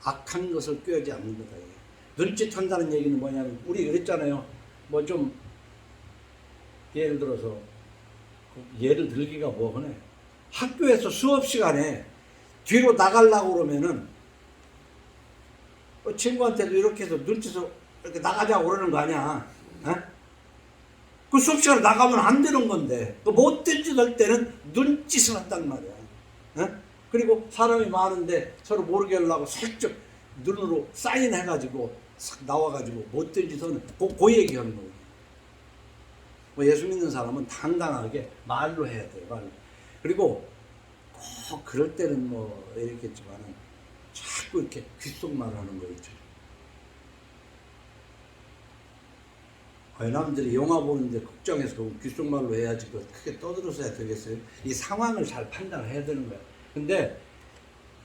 악한 것을 꾀하지 않는 거다. 눈짓한다는 얘기는 뭐냐면 우리 그랬잖아요. 뭐 좀 예를 들어서 예를 들기가 뭐하네. 학교에서 수업 시간에 뒤로 나가려고 그러면은 친구한테도 이렇게 해서 눈짓을 이렇게 나가자고 그러는 거 아니야. 어? 그 수업 시간에 나가면 안 되는 건데 그 못된 짓 할 때는 눈짓을 한단 말이야. 어? 그리고 사람이 많은데 서로 모르게 하려고 살짝 눈으로 사인해가지고 싹 나와가지고 못된 짓 하는 그 얘기하는 거예요. 뭐 예수 믿는 사람은 당당하게 말로 해야 돼요. 말로. 그리고 꼭 그럴 때는 뭐 이랬겠지만은 자꾸 이렇게 귓속말 하는 거 있죠. 남들이 영화 보는데 극장에서 귓속말로 해야지 그 크게 떠들어서야 되겠어요. 이 상황을 잘 판단해야 되는 거야. 근데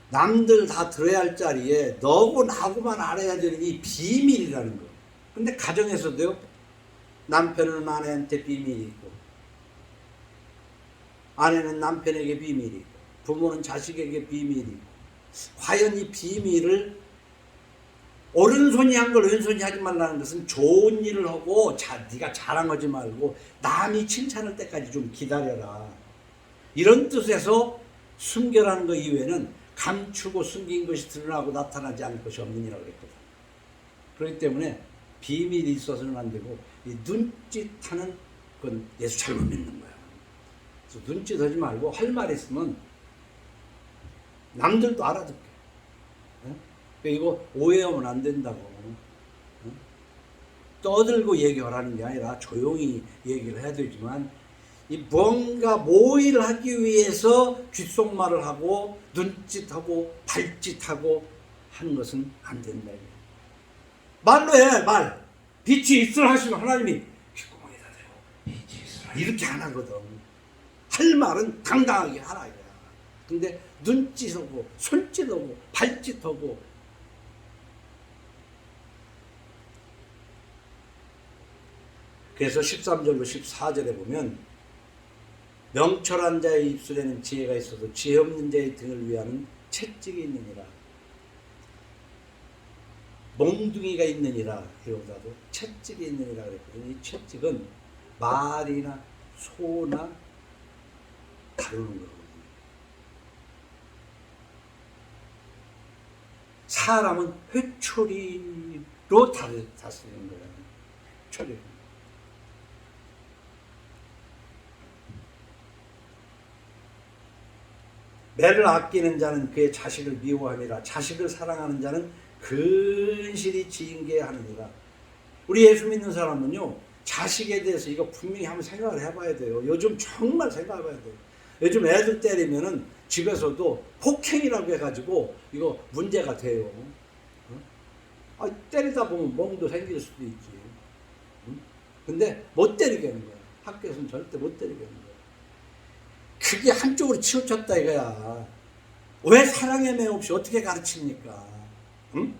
남들 다 들어야 할 자리에 너고 나고만 알아야 되는 이 비밀이라는 거. 근데 가정에서도요. 남편은 아내한테 비밀이 있고 아내는 남편에게 비밀이 있고 부모는 자식에게 비밀이 있고 과연 이 비밀을 오른손이 한 걸 왼손이 하지 말라는 것은 좋은 일을 하고 네가 자랑하지 말고 남이 칭찬할 때까지 좀 기다려라. 이런 뜻에서 숨겨라는 것 이외에는 감추고 숨긴 것이 드러나고 나타나지 않을 것이 없느니라 그랬거든. 그렇기 때문에 비밀이 있어서는 안 되고 이 눈짓하는 건 예수 잘못 믿는 거야. 그래서 눈짓하지 말고 할 말 있으면 남들도 알아듣게. 이거 오해하면 안 된다고. 떠들고 얘기하라는 게 아니라 조용히 얘기를 해야 되지만 이 뭔가 모의를 하기 위해서 귓속말을 하고 눈짓하고 발짓하고 하는 것은 안 된다. 말로 해. 말. 빛이 있으라 하시면 하나님이 귓구멍에다 대고 빛이 있으라 이렇게 안 하거든. 할 말은 당당하게 하라. 근데 눈짓하고 손짓하고 발짓하고 그래서 13절로 14절에 보면 명철한 자의 입술에는 지혜가 있어도 지혜 없는 자의 등을 위하는 채찍이 있느니라. 몽둥이가 있느니라. 이거보다도 채찍이 있느니라 그랬거든요. 이 채찍은 말이나 소나 다루는 거거든요. 사람은 회초리로 다스리는 거예요. 회초리. 매를 아끼는 자는 그의 자식을 미워함이라. 자식을 사랑하는 자는 근실히 징계하느니라. 우리 예수 믿는 사람은요, 자식에 대해서 이거 분명히 한번 생각을 해봐야 돼요. 요즘 정말 생각해봐야 돼요. 요즘 애들 때리면은 집에서도 폭행이라고 해가지고 이거 문제가 돼요. 때리다 보면 멍도 생길 수도 있지. 근데 못 때리게 하는 거야. 학교에서는 절대 못 때리게 하는 거야. 그게 한쪽으로 치우쳤다 이거야. 왜 사랑의 매 없이 어떻게 가르칩니까? 응?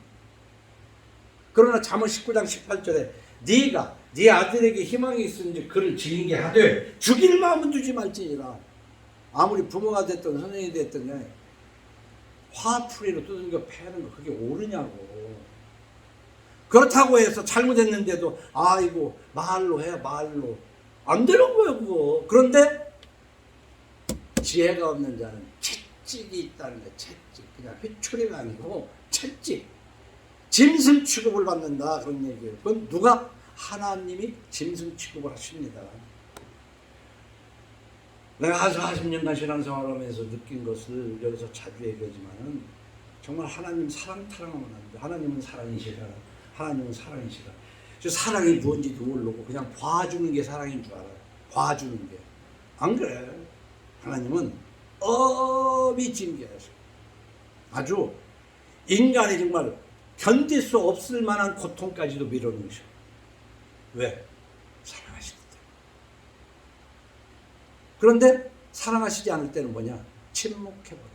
그러나 잠언 19장 18절에 네가 네 아들에게 희망이 있으니 그를 징계 하되 죽일 마음은 두지 말지니라. 아무리 부모가 됐든 선생님이 됐든 간에 화풀이로 두들겨 패는 거 그게 옳으냐고. 그렇다고 해서 잘못했는데도 아이고 말로 해. 말로 안 되는 거예요 그거. 그런데 지혜가 없는 자는 채찍이 있다는 거예요. 채찍. 그냥 회초리가 아니고 채찍. 짐승 취급을 받는다 그런 얘기예요. 그건 누가? 하나님이 짐승 취급을 하십니다. 내가 40년간 신앙생활을 하면서 느낀 것을 여기서 자주 얘기하지만은 정말 하나님 사랑 타령하면 안 돼. 하나님은 사랑이시라. 하나님은 사랑이시라. 저 사랑이 뭔지도 모르고 그냥 봐주는 게 사랑인 줄 알아요. 봐주는 게. 안 그래. 하나님은 엄히 징계하셔. 아주 인간이 정말 견딜 수 없을 만한 고통까지도 밀어넣으셔. 왜? 사랑하시기 때문에. 그런데 사랑하시지 않을 때는 뭐냐? 침묵해버려.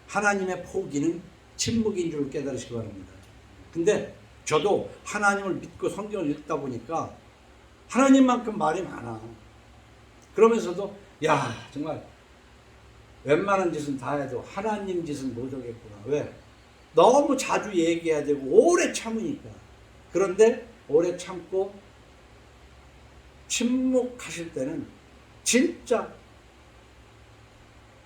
하나님의 포기는 침묵인 줄 깨달으시기 바랍니다. 근데 저도 하나님을 믿고 성경을 읽다 보니까 하나님만큼 말이 많아. 그러면서도 정말 웬만한 짓은 다 해도 하나님 짓은 못 하겠구나. 왜? 너무 자주 얘기해야 되고 오래 참으니까. 그런데 오래 참고 침묵하실 때는 진짜,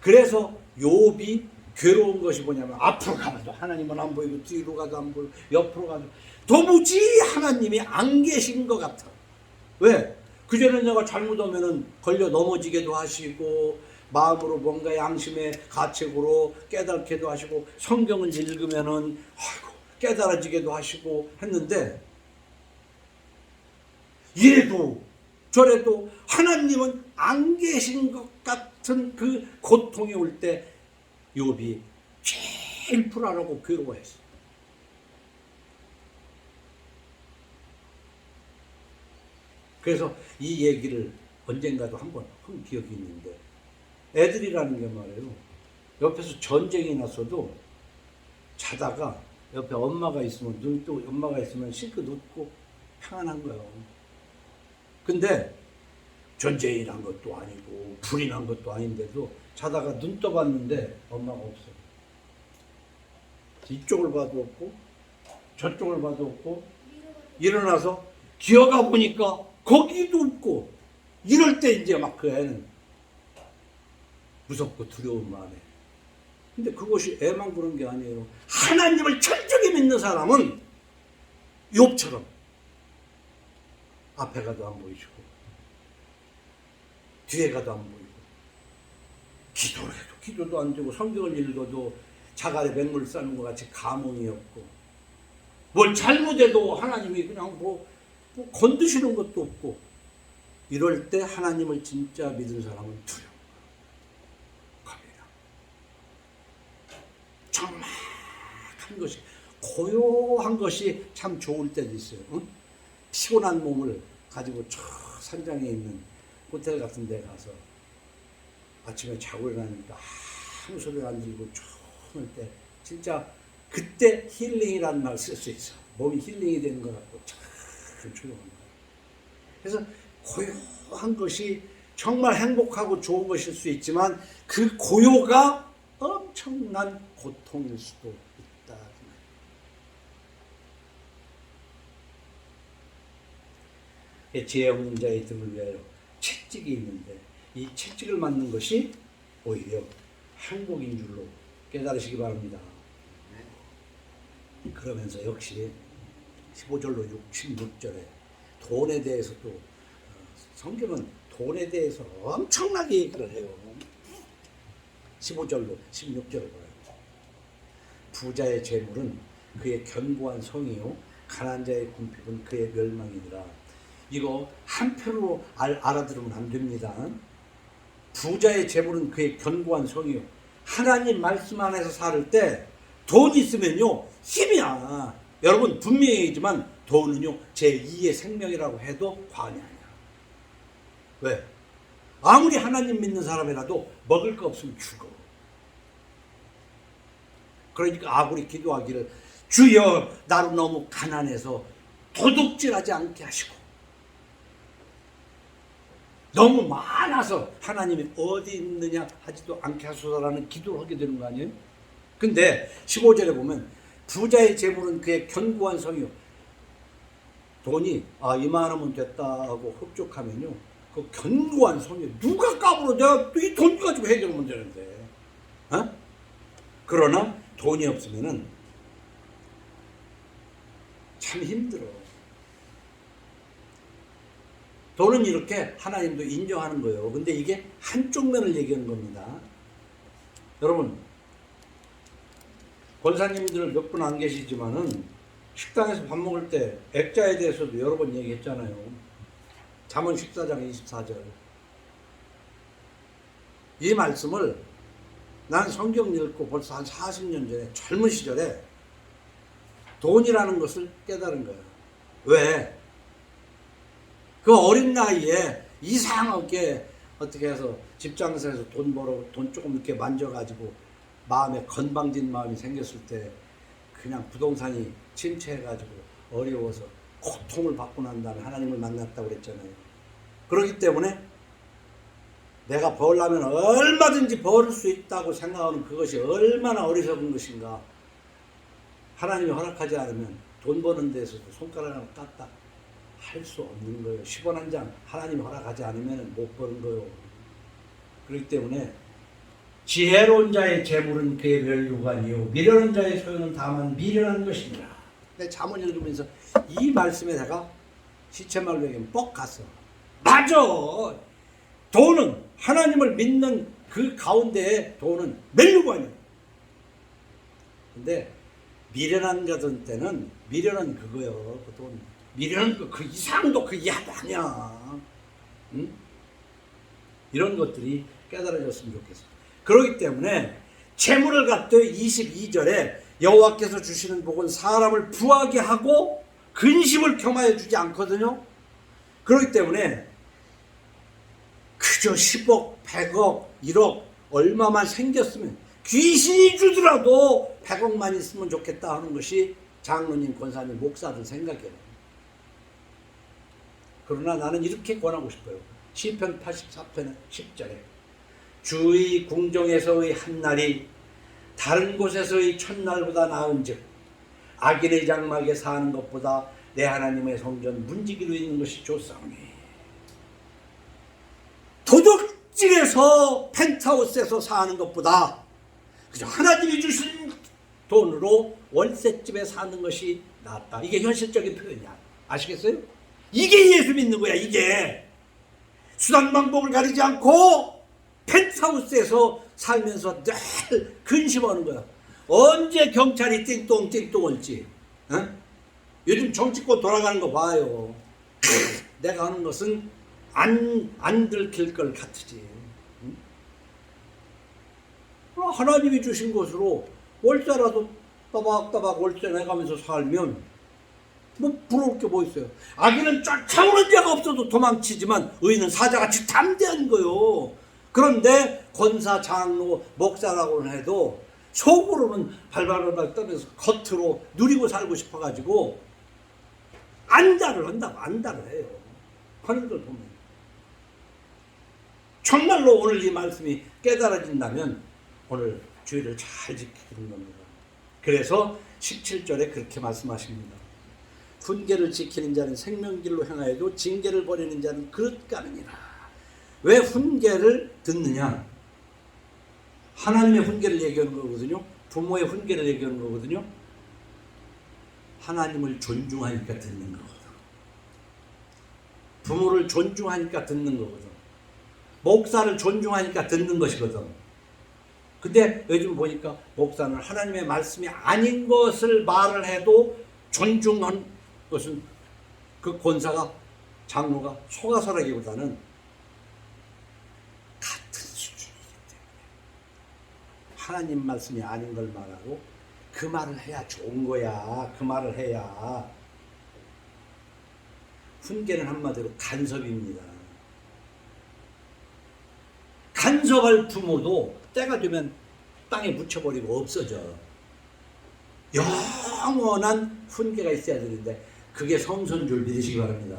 그래서 욥이 괴로운 것이 뭐냐면 앞으로 가도 하나님은 안 보이고 뒤로 가도 안 보이고 옆으로 가도 도무지 하나님이 안 계신 것 같아. 왜? 그전에 내가 잘못하면은 걸려 넘어지게도 하시고 마음으로 뭔가 양심의 가책으로 깨닫게도 하시고 성경을 읽으면은 아이고 깨달아지게도 하시고 했는데, 이래도 저래도 하나님은 안 계신 것 같은 그 고통이 올 때 욥이 제일 불안하고 괴로워했어. 그래서 이 얘기를 언젠가도 한번 한 기억이 있는데, 애들이라는 게 말이에요, 옆에서 전쟁이 났어도 자다가 옆에 엄마가 있으면 눈도 엄마가 있으면 실컷 웃고 평안한 거예요. 근데 전쟁이 난 것도 아니고 불이 난 것도 아닌데도 자다가 눈 떠봤는데 엄마가 없어. 이쪽을 봐도 없고 저쪽을 봐도 없고, 일어나서 기어가 보니까 거기도 없고, 이럴 때 이제 막 그 애는 무섭고 두려운 마음에. 근데 그것이 애만 그런 게 아니에요. 하나님을 철저히 믿는 사람은 욥처럼 앞에 가도 안 보이시고 뒤에 가도 안 보이고, 기도를 해도 기도도 안 되고 성경을 읽어도 자갈에 맹물 싸는 것 같이 감흥이 없고, 뭘 잘못해도 하나님이 그냥 뭐 건드시는 것도 없고, 이럴 때 하나님을 진짜 믿은 사람은 두려워. 적막한 것이, 고요한 것이 참 좋을 때도 있어요. 응? 피곤한 몸을 가지고 저 산장에 있는 호텔 같은 데 가서 아침에 자고 일어나니까 아무 소리 안 들리고 좋을 때, 진짜 그때 힐링이라는 말 쓸 수 있어. 몸이 힐링이 되는 것 같고 참 조용한 거예요. 그래서 고요한 것이 정말 행복하고 좋은 것일 수 있지만 그 고요가 엄청난 고통일 수도 있다. 지혜 없는 자의 등을 위하여 채찍이 있는데, 이 채찍을 맞는 것이 오히려 행복인 줄로 깨달으시기 바랍니다. 그러면서 역시 15절로 16절에 돈에 대해서도, 성경은 돈에 대해서 엄청나게 얘기를 해요. 15절로 16절을 봐요. 부자의 재물은 그의 견고한 성이요 가난한 자의 궁핍은 그의 멸망이니라. 이거 한편으로 알아들으면 안 됩니다. 부자의 재물은 그의 견고한 성이요. 하나님 말씀 안에서 살 때 돈 있으면요 힘이야. 여러분 분명히 얘기지만 돈은요 제2의 생명이라고 해도 과언이 아니야. 왜? 아무리 하나님 믿는 사람이라도 먹을 거 없으면 죽어. 그러니까 아구리 기도하기를, 주여 나로 너무 가난해서 도둑질하지 않게 하시고, 너무 많아서 하나님이 어디 있느냐 하지도 않게 하소서라는 기도를 하게 되는 거 아니에요? 근데 15절에 보면 부자의 재물은 그의 견고한 성이요. 돈이 이만하면 됐다 하고 흡족하면요 그 견고한 성이요. 누가 까불어? 내가 이 돈 가지고 해결하면 되는데. 그러나 돈이 없으면은 참 힘들어. 돈은 이렇게 하나님도 인정하는 거예요. 근데 이게 한쪽 면을 얘기하는 겁니다. 여러분, 권사님들 몇 분 안 계시지만은 식당에서 밥 먹을 때 액자에 대해서도 여러 번 얘기했잖아요. 잠언 14장 24절. 이 말씀을 난 성경 읽고 벌써 한 40년 전에 젊은 시절에 돈이라는 것을 깨달은 거예요. 왜? 그 어린 나이에 이상하게 어떻게 해서 집장사에서 돈 조금 이렇게 만져가지고 마음에 건방진 마음이 생겼을 때 그냥 부동산이 침체해가지고 어려워서 고통을 받고 난 다음에 하나님을 만났다고 그랬잖아요. 그렇기 때문에 내가 벌려면 얼마든지 벌 수 있다고 생각하는 그것이 얼마나 어리석은 것인가. 하나님이 허락하지 않으면 돈 버는 데서도 손가락 하나 깠다 할 수 없는 거예요. 10원 한 장 하나님이 허락하지 않으면 못 버는 거예요. 그렇기 때문에 지혜로운 자의 재물은 그의 멸류관이요 미련한 자의 소유는 다만 미련한 것이니라. 내 잠언 읽으면서 이 말씀에 내가 시체말로 얘기하면 뻑 갔어. 맞아. 돈은 하나님을 믿는 그 가운데에 돈은 멸류관이야. 근데 미련한 자들 때는 미련은 그거요. 그 돈 미련은 그 이상도 그 이하도 아니야. 응? 이런 것들이 깨달아졌으면 좋겠어. 그렇기 때문에 재물을 갖되 22절에 여호와께서 주시는 복은 사람을 부하게 하고 근심을 겸하여 주지 않거든요. 그렇기 때문에 그저 10억, 100억, 1억 얼마만 생겼으면 귀신이 주더라도 100억만 있으면 좋겠다 하는 것이 장로님, 권사님, 목사들 생각이에요. 그러나 나는 이렇게 권하고 싶어요. 시편 84편 10절에 주의 궁정에서의 한날이 다른 곳에서의 첫날보다 나은즉 악인의 장막에 사는 것보다 내 하나님의 성전 문지기로 있는 것이 좋사오니. 도둑질에서 펜트하우스에서 사는 것보다 그저 하나님이 주신 돈으로 월세집에 사는 것이 낫다. 이게 현실적인 표현이야. 아시겠어요? 이게 예수 믿는 거야. 이게 수단 방법을 가리지 않고 펜트하우스에서 살면서 늘 근심하는 거야. 언제 경찰이 띵똥띵똥 올지. 어? 요즘 정치권 돌아가는 거 봐요. 내가 하는 것은 안 들킬 걸 같으지. 응? 하나님이 주신 것으로 월세라도 따박따박 월세 내가면서 살면 뭐 부러울 게 뭐 있어요. 악인은 쫓아오는 데가 없어도 도망치지만 의인은 사자같이 담대한 거요. 그런데 권사, 장로, 목사라고는 해도 속으로는 발발발발 떠면서 겉으로 누리고 살고 싶어가지고 안달을 한다고. 안달을 해요. 하는 걸 보면 정말로 오늘 이 말씀이 깨달아진다면 오늘 주의를 잘 지키는 겁니다. 그래서 17절에 그렇게 말씀하십니다. 훈계를 지키는 자는 생명길로 향하여도 징계를 버리는 자는 그릇 가느니라. 왜 훈계를 듣느냐? 하나님의 훈계를 얘기하는 거거든요. 부모의 훈계를 얘기하는 거거든요. 하나님을 존중하니까 듣는 거거든. 부모를 존중하니까 듣는 거거든. 목사를 존중하니까 듣는 것이거든. 근데 요즘 보니까 목사는 하나님의 말씀이 아닌 것을 말을 해도 존중한 것은 그 권사가, 장로가 속아서라기보다는 같은 수준이기 때문에 하나님 말씀이 아닌 걸 말하고 그 말을 해야 좋은 거야. 그 말을 해야. 훈계는 한마디로 간섭입니다. 간섭할 부모도 때가 되면 땅에 묻혀버리고 없어져. 영원한 훈계가 있어야 되는데 그게 성소인 줄 믿으시기 바랍니다.